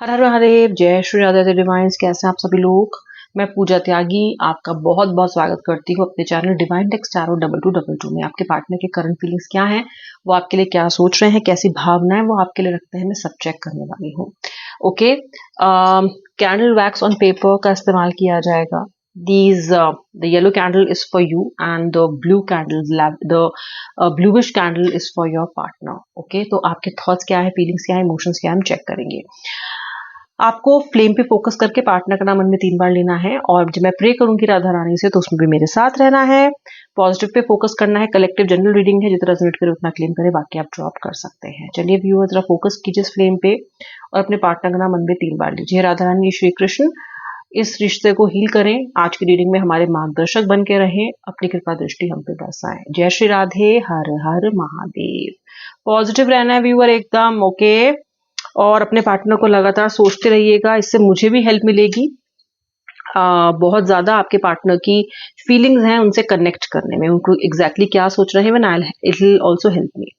हर हर महादेव, जय श्री राधे डिवाइन्स। कैसे हैं आप सभी लोग। मैं पूजा त्यागी आपका बहुत बहुत स्वागत करती हूँ अपने चैनल डिवाइन टेक्स्ट टैरो 2222 में। आपके पार्टनर के करंट फीलिंग्स क्या हैं, वो आपके लिए क्या सोच रहे हैं, कैसी भावनाएं वो आपके लिए रखते हैं, मैं सब चेक करने वाली हूँ। Okay, candle wax on paper का इस्तेमाल किया जाएगा। These the yellow candle is for you and the blue candle, the bluish candle is for your partner. Okay, तो आपके थॉट्स क्या है, फीलिंग्स क्या है, इमोशंस क्या है, हम चेक करेंगे। आपको फ्लेम पे फोकस करके पार्टनर का नाम मन में 3 बार लेना है और जब मैं प्रे करूंगी राधा रानी से तो उसमें भी मेरे साथ रहना है। पॉजिटिव पे फोकस करना है। कलेक्टिव जनरल रीडिंग है, जितना रेजोनेट करे उतना क्लेम करे, बाकी आप ड्रॉप कर सकते हैं। चलिए व्यूअर, जरा फोकस कीजिए इस फ्लेम पे और अपने पार्टनर का नाम मन में 3 बार लीजिए। राधा रानी, श्री कृष्ण, इस रिश्ते को हील करें। आज की रीडिंग में हमारे मार्गदर्शक बन के रहें, अपनी कृपा दृष्टि हम पे बरसाएं। जय श्री राधे, हर हर महादेव। पॉजिटिव रहना है व्यूअर एकदम। ओके, और अपने पार्टनर को लगातार सोचते रहिएगा, इससे मुझे भी हेल्प मिलेगी बहुत ज्यादा आपके पार्टनर की फीलिंग्स हैं उनसे कनेक्ट करने में, उनको एग्जैक्टली क्या सोच रहे हैं, when it will also help me.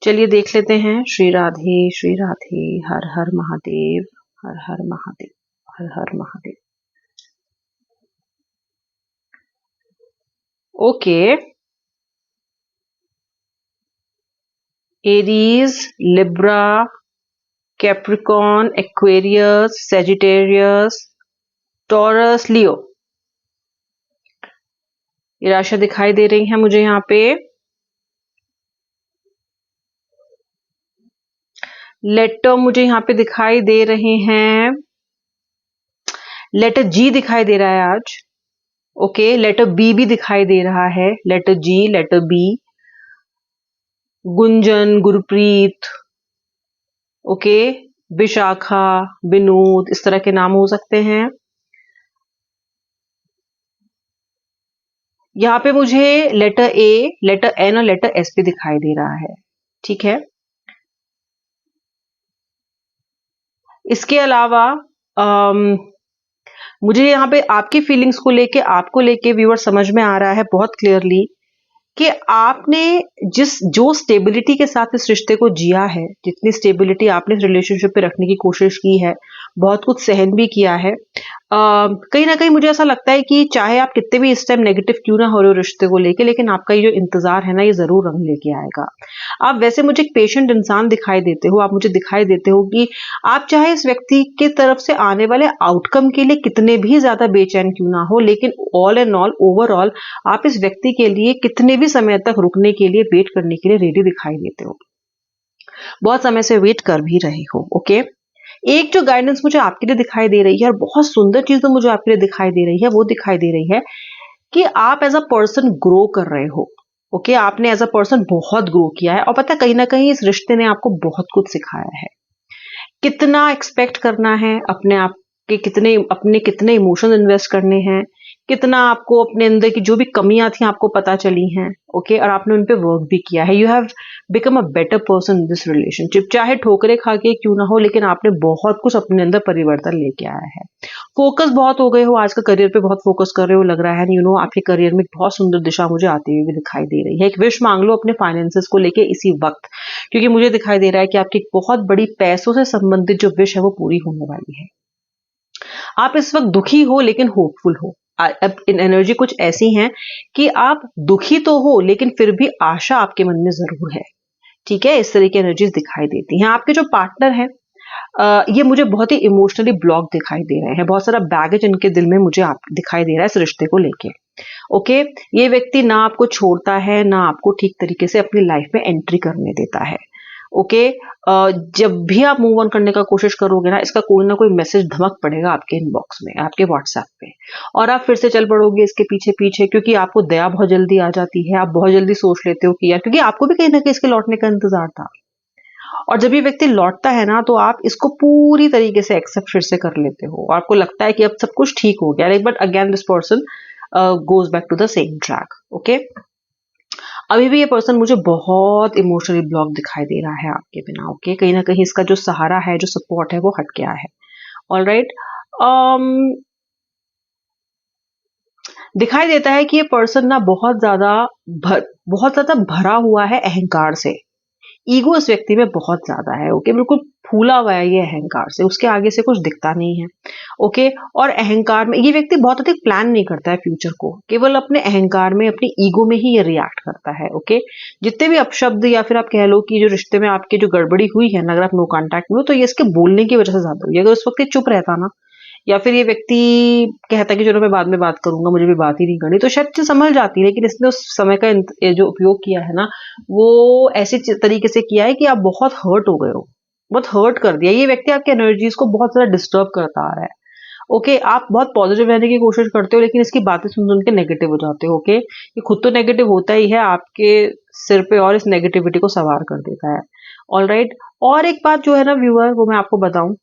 चलिए देख लेते हैं। श्री राधे, हर हर महादेव, हर हर महादेव, हर हर Mahadev. Okay, Aries, Libra, Capricorn, Aquarius, Sagittarius, Taurus, Leo, ये राशि दिखाई दे रही है मुझे यहाँ पे। लेटर मुझे यहाँ पे दिखाई दे रहे हैं। लेटर जी दिखाई दे रहा है आज। ओके, लेटर बी भी दिखाई दे रहा है। Letter G, letter B, Gunjan, Gurpreet, okay, Vishakha, Vinod, इस तरह के नाम हो सकते हैं। यहाँ पे मुझे लेटर ए, लेटर एन और लेटर एस भी दिखाई दे रहा है। ठीक है, इसके अलावा मुझे यहाँ पे आपकी फीलिंग्स को लेके, आपको लेके व्यूअर समझ में आ रहा है बहुत क्लियरली कि आपने जो स्टेबिलिटी के साथ इस रिश्ते को जिया है, जितनी स्टेबिलिटी आपने इस रिलेशनशिप पे रखने की कोशिश की है, बहुत कुछ सहन भी किया है। कहीं ना कहीं मुझे ऐसा लगता है कि चाहे आप कितने भी इस टाइम नेगेटिव क्यों ना हो रहे हो रिश्ते को लेके, लेकिन आपका ये जो इंतजार है ना, ये जरूर रंग लेके आएगा। आप वैसे मुझे एक पेशेंट इंसान दिखाई देते हो। आप मुझे दिखाई देते हो कि आप चाहे इस व्यक्ति के तरफ से आने वाले आउटकम के लिए कितने भी ज्यादा बेचैन क्यों ना हो, लेकिन ऑल एंड ऑल, ओवरऑल, आप इस व्यक्ति के लिए कितने भी समय तक रुकने के लिए, वेट करने के लिए रेडी दिखाई देते हो। बहुत समय से वेट कर भी रहे हो। ओके, एक जो गाइडेंस मुझे आपके लिए दिखाई दे रही है और बहुत सुंदर चीज तो मुझे आपके लिए दिखाई दे रही है, वो दिखाई दे रही है कि आप एज अ पर्सन ग्रो कर रहे हो। ओके, आपने एज अ पर्सन बहुत ग्रो किया है और पता है, कहीं ना कहीं इस रिश्ते ने आपको बहुत कुछ सिखाया है। कितना एक्सपेक्ट करना है अपने आप के, कितने इमोशन इन्वेस्ट करने हैं, कितना आपको अपने अंदर की जो भी कमियां थी आपको पता चली हैं। ओके, और आपने उन पे वर्क भी किया है। You have become a better person in this relationship. चाहे ठोकरे खा के क्यों ना हो, लेकिन आपने बहुत कुछ अपने अंदर परिवर्तन लेके आया है। फोकस बहुत हो गए हो, आज का करियर पे बहुत फोकस कर रहे हो लग रहा है। यू नो, आपके करियर में बहुत सुंदर दिशा मुझे आती हुई भी दिखाई दे रही है। एक विश मांग लो अपने फाइनेंसेस को लेके इसी वक्त, क्योंकि मुझे दिखाई दे रहा है कि आपकी बहुत बड़ी पैसों से संबंधित जो विश है वो पूरी होने वाली है। आप इस वक्त दुखी हो लेकिन होपफुल हो। अब इन एनर्जी कुछ ऐसी हैं कि आप दुखी तो हो लेकिन फिर भी आशा आपके मन में जरूर है। ठीक है, इस तरह की एनर्जीज दिखाई देती हैं। आपके जो पार्टनर हैं, ये मुझे बहुत ही इमोशनली ब्लॉक दिखाई दे रहे हैं। बहुत सारा बैगेज इनके दिल में मुझे आप दिखाई दे रहा है इस रिश्ते को लेके। ओके, ये व्यक्ति ना आपको छोड़ता है, ना आपको ठीक तरीके से अपनी लाइफ में एंट्री करने देता है। ओके, जब भी आप मूव ऑन करने का कोशिश करोगे ना, इसका कोई ना कोई मैसेज धमक पड़ेगा आपके इनबॉक्स में, आपके व्हाट्सएप पे, और आप फिर से चल पड़ोगे इसके पीछे पीछे, क्योंकि आपको दया बहुत जल्दी आ जाती है। आप बहुत जल्दी सोच लेते हो कि यार, क्योंकि आपको भी कहीं ना कहीं इसके लौटने का इंतजार था। और जब ये व्यक्ति लौटता है ना, तो आप इसको पूरी तरीके से एक्सेप्ट फिर से कर लेते हो और आपको लगता है कि अब सब कुछ ठीक हो गया। But again this person goes back to the same track. Okay, अभी भी ये पर्सन मुझे बहुत इमोशनली ब्लॉक दिखाई दे रहा है आपके बिना। ओके, कहीं ना कहीं इसका जो सहारा है, जो सपोर्ट है, वो हट गया है। ऑल राइट, दिखाई देता है कि ये पर्सन ना बहुत ज्यादा भरा हुआ है अहंकार से, ईगो इस व्यक्ति में बहुत ज्यादा है। ओके, बिल्कुल फूला हुआ है ये अहंकार से, उसके आगे से कुछ दिखता नहीं है। ओके, और अहंकार में ये व्यक्ति बहुत अधिक प्लान नहीं करता है फ्यूचर को, केवल अपने अहंकार में, अपनी ईगो में ही ये रिएक्ट करता है। ओके, जितने भी अपशब्द या फिर आप कह लो कि जो रिश्ते में आपके जो गड़बड़ी हुई है ना, अगर आप नो कांटेक्ट में हो, तो ये इसके बोलने की वजह से ज्यादा हुई है। अगर उस वक्त ये चुप रहता ना, या फिर ये व्यक्ति कहता कि चलो मैं बाद में बात करूंगा, मुझे भी बात ही नहीं करनी, तो शायद चीज संभल जाती। लेकिन इसने उस समय का ये जो उपयोग किया है ना, वो ऐसे तरीके से किया है कि आप बहुत हर्ट हो गए हो, बहुत हर्ट कर दिया। ये व्यक्ति आपके एनर्जीज को बहुत ज्यादा डिस्टर्ब करता आ रहा है। ओके, आप बहुत पॉजिटिव रहने की कोशिश करते हो, लेकिन इसकी बातें सुन सुन के नेगेटिव हो जाते हो। ओके, ये खुद तो नेगेटिव होता ही है, आपके सिर पे और इस नेगेटिविटी को सवार कर देता है। ऑल राइट, और एक बात जो है ना व्यूअर, वो मैं आपको बताऊं,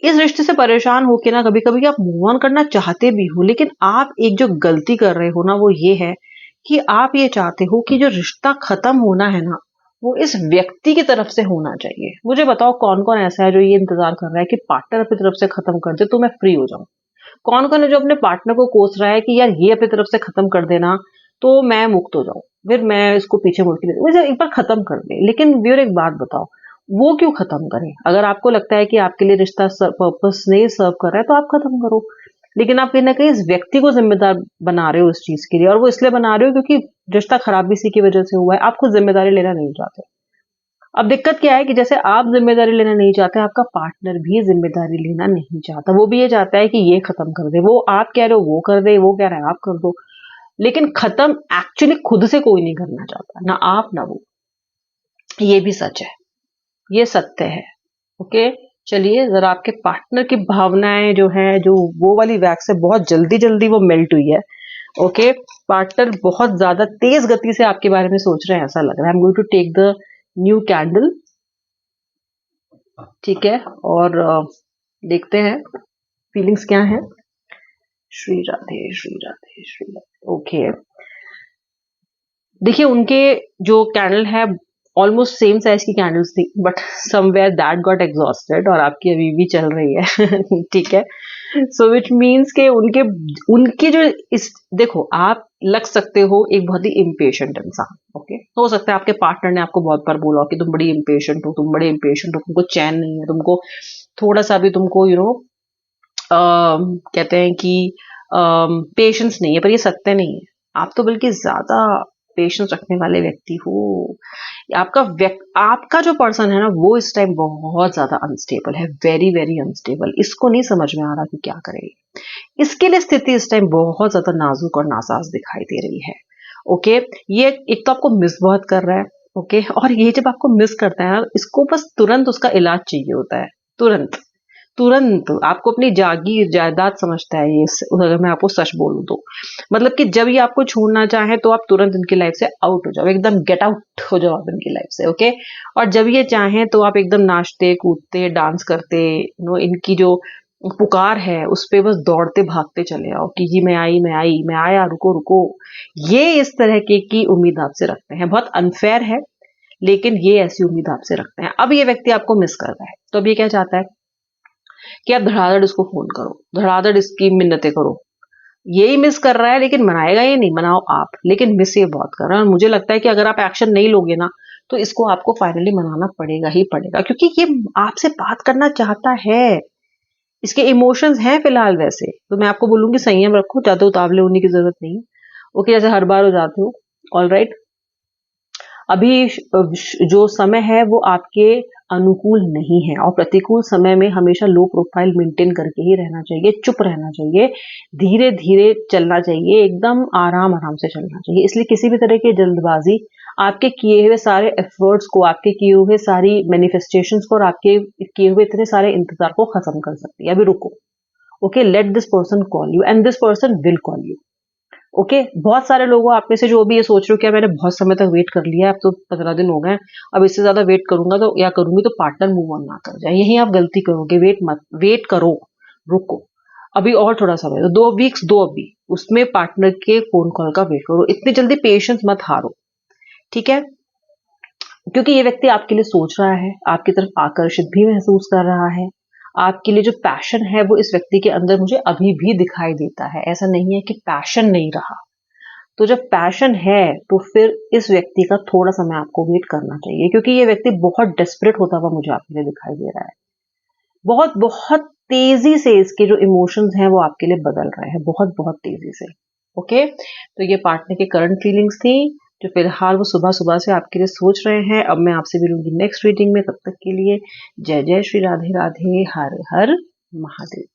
इस रिश्ते से परेशान होके ना कभी कभी आप मूव ऑन करना चाहते भी हो, लेकिन आप एक जो गलती कर रहे हो ना, वो ये है कि आप ये चाहते हो कि जो रिश्ता खत्म होना है ना, वो इस व्यक्ति की तरफ से होना चाहिए। मुझे बताओ कौन कौन ऐसा है जो ये इंतजार कर रहा है कि पार्टनर अपनी तरफ से खत्म कर दे तो मैं फ्री हो जाऊं? कौन कौन है जो अपने पार्टनर को कोस रहा है कि यार ये अपनी तरफ से खत्म कर देना तो मैं मुक्त हो जाऊं, फिर मैं इसको पीछे मुड़ के मुझे एक बार खत्म कर दे। लेकिन व्यूअर एक बात बताओ, वो क्यों खत्म करें? अगर आपको लगता है कि आपके लिए रिश्ता पर्पस नहीं सर्व कर रहा है तो आप खत्म करो। लेकिन आप कहीं ना कहीं इस व्यक्ति को जिम्मेदार बना रहे हो इस चीज के लिए, और वो इसलिए बना रहे हो क्योंकि रिश्ता खराब भी इसी की वजह से हुआ है। आप खुद जिम्मेदारी लेना नहीं चाहते। अब दिक्कत क्या है कि जैसे आप जिम्मेदारी लेना नहीं चाहते, आपका पार्टनर भी जिम्मेदारी लेना नहीं चाहता। वो भी ये चाहता है कि ये खत्म कर दे, वो आप कह रहे हो वो कर दे, वो कह रहा है आप कर दो, लेकिन खत्म एक्चुअली खुद से कोई नहीं करना चाहता, ना आप ना वो। ये भी सच है, ये सत्य है। ओके, चलिए जरा आपके पार्टनर की भावनाएं जो है, जो वो वाली वैक्स से बहुत जल्दी जल्दी वो मेल्ट हुई है। ओके, पार्टनर बहुत ज्यादा तेज गति से आपके बारे में सोच रहे हैं, ऐसा लग रहा है। I am going to take the new candle. ठीक है, और देखते हैं फीलिंग्स क्या है। श्री राधे श्री राधे श्री राधे। ओके, देखिए उनके जो कैंडल है ऑलमोस्ट सेम साइज की कैंडल्स थी, but somewhere that got exhausted, और आपकी अभी भी चल रही है। ठीक है, सो विच मीन्स के उनके उनके जो इस देखो, आप लग सकते हो एक बहुत ही इम्पेशेंट इंसान। ओके, हो सकता है आपके पार्टनर ने आपको बहुत बार बोला हो कि तुम बड़ी इम्पेशेंट हो, तुम बड़े इम्पेशेंट हो, तुमको चैन नहीं है, तुमको थोड़ा सा भी तुमको कहते हैं कि पेशेंस नहीं है, पर ये सत्य नहीं है। आप तो बल्कि ज्यादा पेशेंस रखने वाले व्यक्ति हो। आपका जो पर्सन है ना, वो इस टाइम बहुत ज्यादा अनस्टेबल है, वेरी वेरी अनस्टेबल। इसको नहीं समझ में आ रहा कि क्या करे। इसके लिए स्थिति इस टाइम बहुत ज्यादा नाजुक और नासाज दिखाई दे रही है। ओके, ये एक तो आपको मिस बहुत कर रहा है। ओके, और ये जब आपको मिस करता है ना, इसको बस तुरंत उसका इलाज चाहिए होता है, तुरंत तुरंत। आपको अपनी जागीर जायदाद समझता है ये, अगर मैं आपको सच बोलूं तो। मतलब कि जब ये आपको छोड़ना चाहे तो आप तुरंत इनकी लाइफ से आउट हो जाओ, एकदम गेट आउट हो जाओ आप इनकी लाइफ से। ओके, और जब ये चाहें तो आप एकदम नाचते कूदते डांस करते इनकी जो पुकार है उस पे बस दौड़ते भागते चले आओ कि जी मैं आई मैं आई मैं आया, रुको रुको। ये इस तरह की उम्मीद आपसे रखते हैं, बहुत अनफेयर है, लेकिन ये ऐसी उम्मीद आपसे रखते हैं। अब ये व्यक्ति आपको मिस कर रहा है, तो अब ये क्या चाहता है कि आप धड़ाधड़ इसको फोन करो, धड़ाधड़ इसकी मिन्नतें करो। यही मिस कर रहा है, लेकिन मनाएगा ये नहीं, मनाओ आप, लेकिन मिस ये बहुत कर रहा है। और मुझे लगता है कि अगर आप एक्शन नहीं लोगे ना, तो इसको आपको फाइनली मनाना पड़ेगा ही पड़ेगा, क्योंकि ये आपसे बात करना चाहता है। इसके इमोशंस हैं फिलहाल वैसे, तो मैं आपको बोलूंगी संयम रखो, ज्यादा उतावले होने की जरूरत नहीं है। ओके, जैसे हर बार हो जाते हो। ऑल राइट, अभी जो समय है वो आपके अनुकूल नहीं है, और प्रतिकूल समय में हमेशा लो प्रोफाइल मेंटेन करके ही रहना चाहिए, चुप रहना चाहिए, धीरे धीरे चलना चाहिए, एकदम आराम आराम से चलना चाहिए। इसलिए किसी भी तरह की जल्दबाजी आपके किए हुए सारे एफर्ट्स को, आपके किए हुए सारी मैनिफेस्टेशंस को, और आपके किए हुए इतने सारे इंतजार को खत्म कर सकती है। अभी रुको। Okay, let this person call you and this person will call you. Okay, बहुत सारे लोग आप में से जो भी ये सोच रहे हो कि मैंने बहुत समय तक वेट कर लिया, अब तो 15 दिन हो गए, अब इससे ज्यादा वेट करूंगा तो या करूंगी तो पार्टनर मूव ऑन ना कर जाए, यही आप गलती करोगे। वेट मत, वेट करो, रुको, अभी और थोड़ा समय तो 2 वीक्स दो अभी, उसमें पार्टनर के फोन कॉल का वेट करो। इतनी जल्दी पेशेंस मत हारो, ठीक है? क्योंकि ये व्यक्ति आपके लिए सोच रहा है, आपकी तरफ आकर्षित भी महसूस कर रहा है। आपके लिए जो पैशन है वो इस व्यक्ति के अंदर मुझे अभी भी दिखाई देता है। ऐसा नहीं है कि पैशन नहीं रहा, तो जब पैशन है तो फिर इस व्यक्ति का थोड़ा समय आपको वेट करना चाहिए, क्योंकि ये व्यक्ति बहुत डेस्परेट होता हुआ मुझे आपके लिए दिखाई दे रहा है। बहुत बहुत तेजी से इसके जो इमोशंस हैं वो आपके लिए बदल रहे हैं, बहुत बहुत तेजी से। ओके, तो ये पार्टनर की करंट फीलिंग्स थी जो फिलहाल वो सुबह सुबह से आपके लिए सोच रहे हैं। अब मैं आपसे मिलूंगी नेक्स्ट रीडिंग में, तब तक के लिए जय जय श्री राधे राधे, हर हर महादेव।